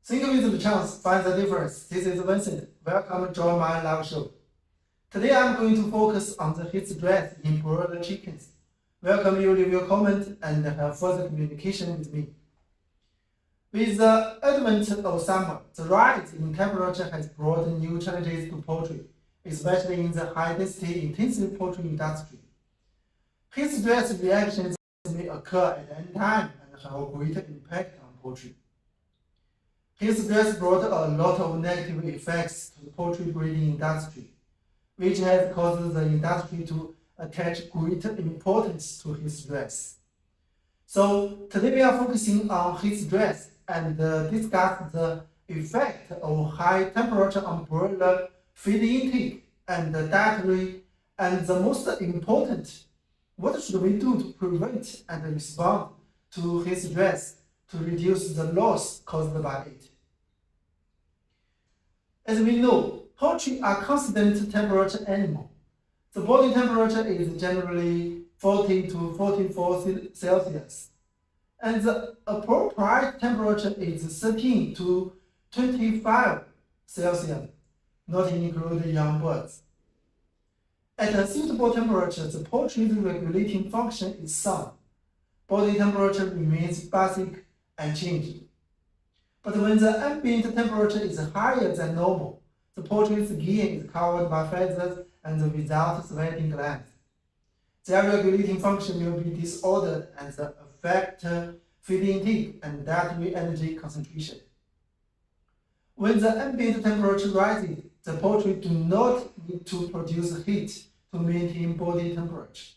Think with the chance, find the difference. This is Vincent. Welcome to join my live show. Today I'm going to focus on the heat stress in broiler chickens. Welcome you leave your comment and have further communication with me. With the advent of summer, the rise in temperature has brought new challenges to poultry, especially in the high-density intensive poultry industry. Heat stress reactions may occur at any time and have a greater impact on poultry. Heat stress brought a lot of negative effects to the poultry breeding industry, which has caused the industry to attach greater importance to heat stress. So today we are focusing on heat stress and discuss the effect of high temperature on broiler feed intake and dietary, and the most important, what should we do to prevent and respond to heat stress to reduce the loss caused by it? As we know, poultry are constant temperature animals. The body temperature is generally 40 to 44 Celsius, and the appropriate temperature is 13 to 25 Celsius, not including young birds. At a suitable temperature, the poultry's regulating function is sound. Body temperature remains basic and changing. But when the ambient temperature is higher than normal, the poultry's skin is covered by feathers and without sweating glands. Their regulating function will be disordered and affect feed intake and dietary energy concentration. When the ambient temperature rises, the poultry do not need to produce heat to maintain body temperature.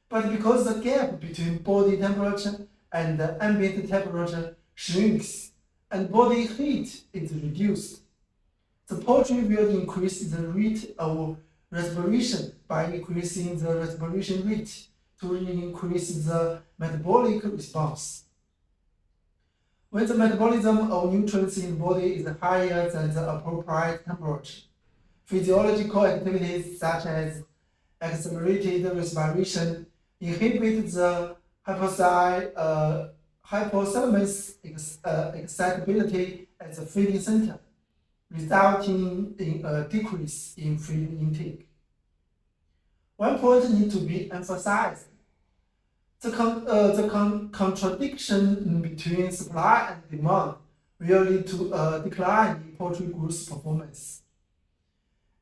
But because the gap between body temperature and the ambient temperature shrinks and body heat is reduced, the poultry will increase the rate of respiration by increasing the respiration rate to increase the metabolic response. When the metabolism of nutrients in the body is higher than the appropriate temperature, physiological activities such as accelerated respiration inhibit the hypothalamus excitability at the feeding center, resulting in a decrease in feed intake. One point needs to be emphasized. The contradiction between supply and demand will lead to a decline in poultry growth performance.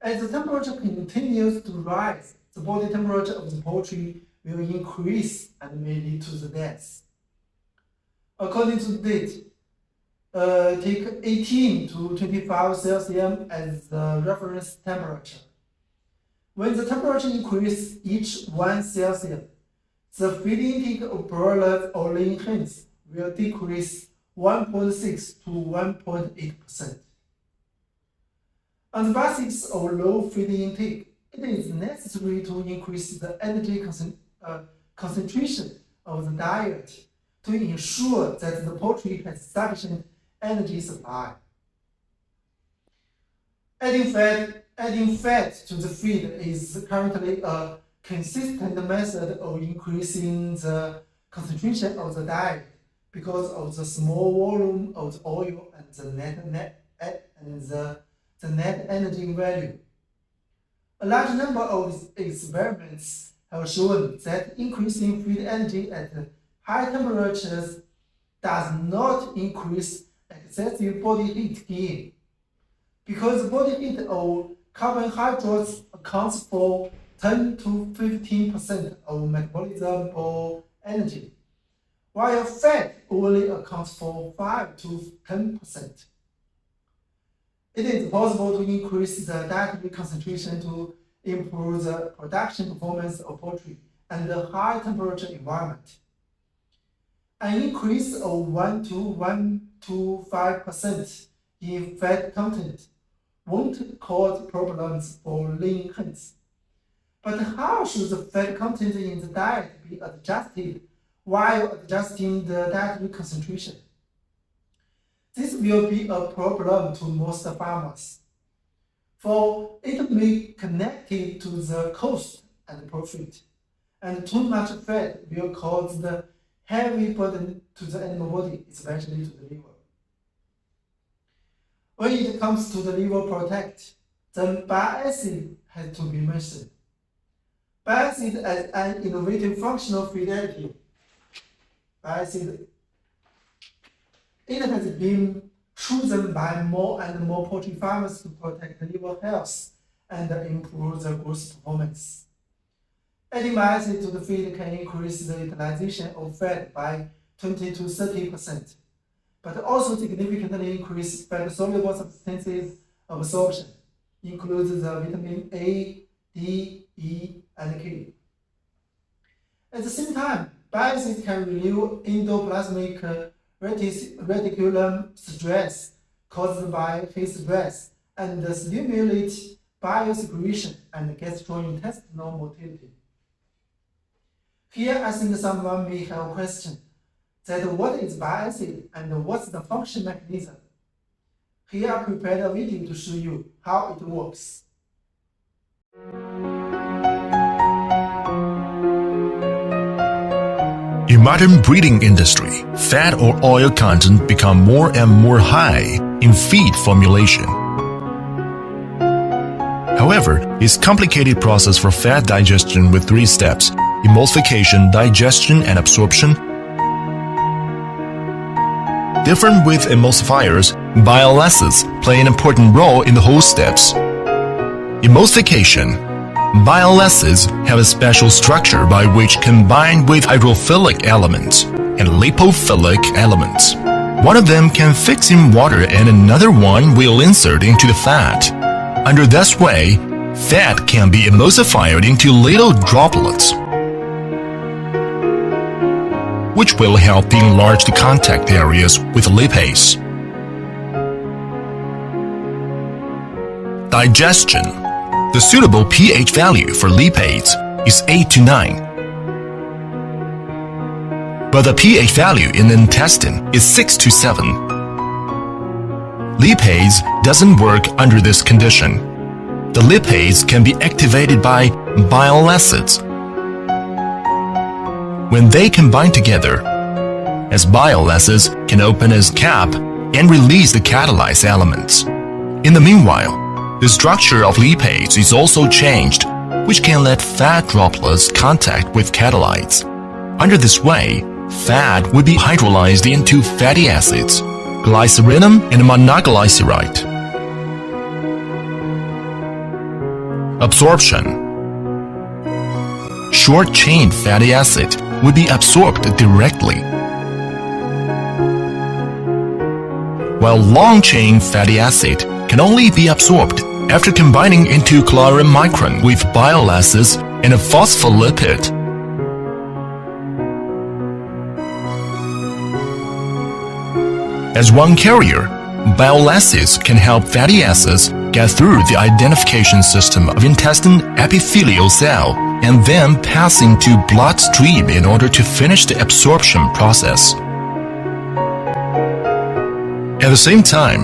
As the temperature continues to rise, the body temperature of the poultry will increase and may lead to the death. According to the data, take 18 to 25 Celsius as the reference temperature. When the temperature increases each 1 Celsius, the feed intake of broilers or laying hens will decrease 1.6 to 1.8%. On the basis of low feed intake, it is necessary to increase the energy concentration of the diet to ensure that the poultry has sufficient energy supply. Adding fat to the feed is currently a consistent method of increasing the concentration of the diet because of the small volume of the oil and the net energy value. A large number of experiments have shown that increasing feed energy at high temperatures does not increase excessive body heat gain, because body heat of carbohydrates accounts for 10 to 15% of metabolism energy, while fat only accounts for 5 to 10%. It is possible to increase the dietary concentration to improve the production performance of poultry and the high temperature environment. An increase of 1 to 5% in fat content won't cause problems for laying hens. But how should the fat content in the diet be adjusted while adjusting the dietary concentration? This will be a problem to most farmers, for it may be connected to the cost and profit, and too much fat will cause the heavy burden to the animal body, especially to the liver. When it comes to the liver protect, then bile acid has to be mentioned. Bile acid as an innovative functional feed additive. Bile acid, it has been chosen by more and more poultry farmers to protect liver health and improve the growth performance. Adding bile acid to the feed can increase the utilization of fat by 20 to 30%, but also significantly increase fat-soluble substances absorption, includes the vitamin A, D, E, and K. At the same time, bile acid can relieve endoplasmic reticulum stress caused by heat stress and stimulate bile secretion and gastrointestinal motility. Here, I think someone may have a question that what is bile acid and what's the function mechanism? Here I prepared a video to show you how it works. In modern breeding industry, fat or oil content become more and more high in feed formulation. However, it's a complicated process for fat digestion with 3 steps: emulsification, digestion, and absorption. Different with emulsifiers, bileacids play an important role in the whole steps. Emulsification. Bileacids have a special structure by which combine with hydrophilic elements and lipophilic elements. One of them can fix in water and another one will insert into the fat. Under this way, fat can be emulsified into little droplets, which will help enlarge the contact areas with lipase. Digestion. The suitable pH value for lipase is 8 to 9. But the pH value in the intestine is 6 to 7. Lipase doesn't work under this condition. The lipase can be activated by bileacids. When they combine together, as bileacids can open its cap and release the catalyzed elements. In the meanwhile, the structure of lipase is also changed, which can let fat droplets contact with catalytes. Under this way, fat will be hydrolyzed into fatty acids, glycerinum and monoglyceride. Absorption. Short-chain fatty acid will be absorbed directly, while long-chain fatty acid can only be absorbed after combining into chloramicron with bileacids and a phospholipid. As one carrier, bileacids can help fatty acids get through the identification system of intestine epithelial cell and then pass into bloodstream in order to finish the absorption process. At the same time,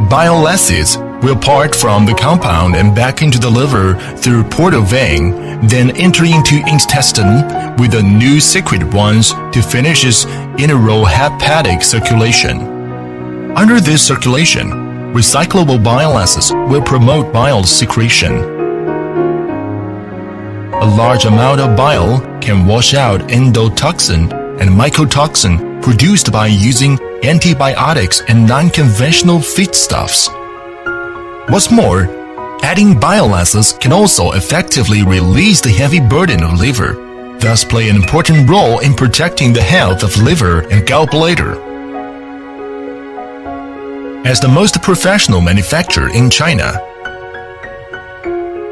bileacids will part from the compound and back into the liver through portal vein, then enter into intestine with the new secreted ones to finish its enterohepatic circulation. Under this circulation, recyclable bileacids will promote bile secretion. A large amount of bile can wash out endotoxin and mycotoxin produced by using antibiotics and non-conventional feedstuffs. What's more, adding bileacids can also effectively release the heavy burden of liver, thus play an important role in protecting the health of liver and gallbladder. As the most professional manufacturer in China,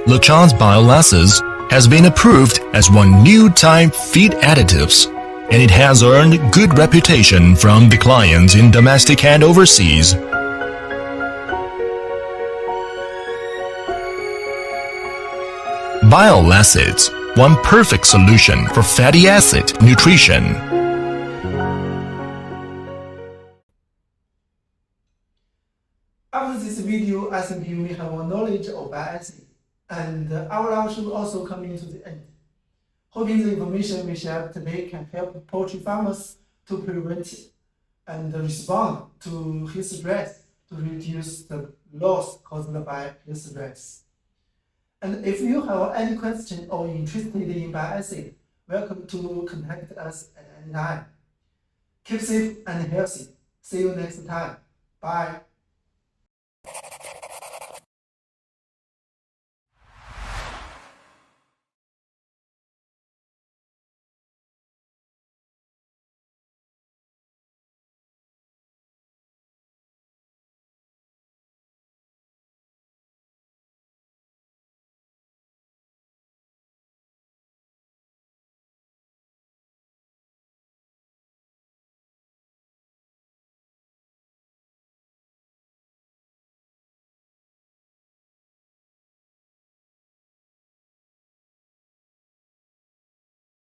Lechan's bileacids has been approved as one new type feed additives, and it has earned good reputation from the clients in domestic and overseas. Bileacids, one perfect solution for fatty acid nutrition. After this video, I think you may have more knowledge of bile acid, and our live should also come into the end. Hoping the information we shared today can help poultry farmers to prevent and respond to heat stress to reduce the loss caused by this stress. And if you have any question or interested in bileacid, welcome to contact us at any time. Keep safe and healthy. See you next time. Bye.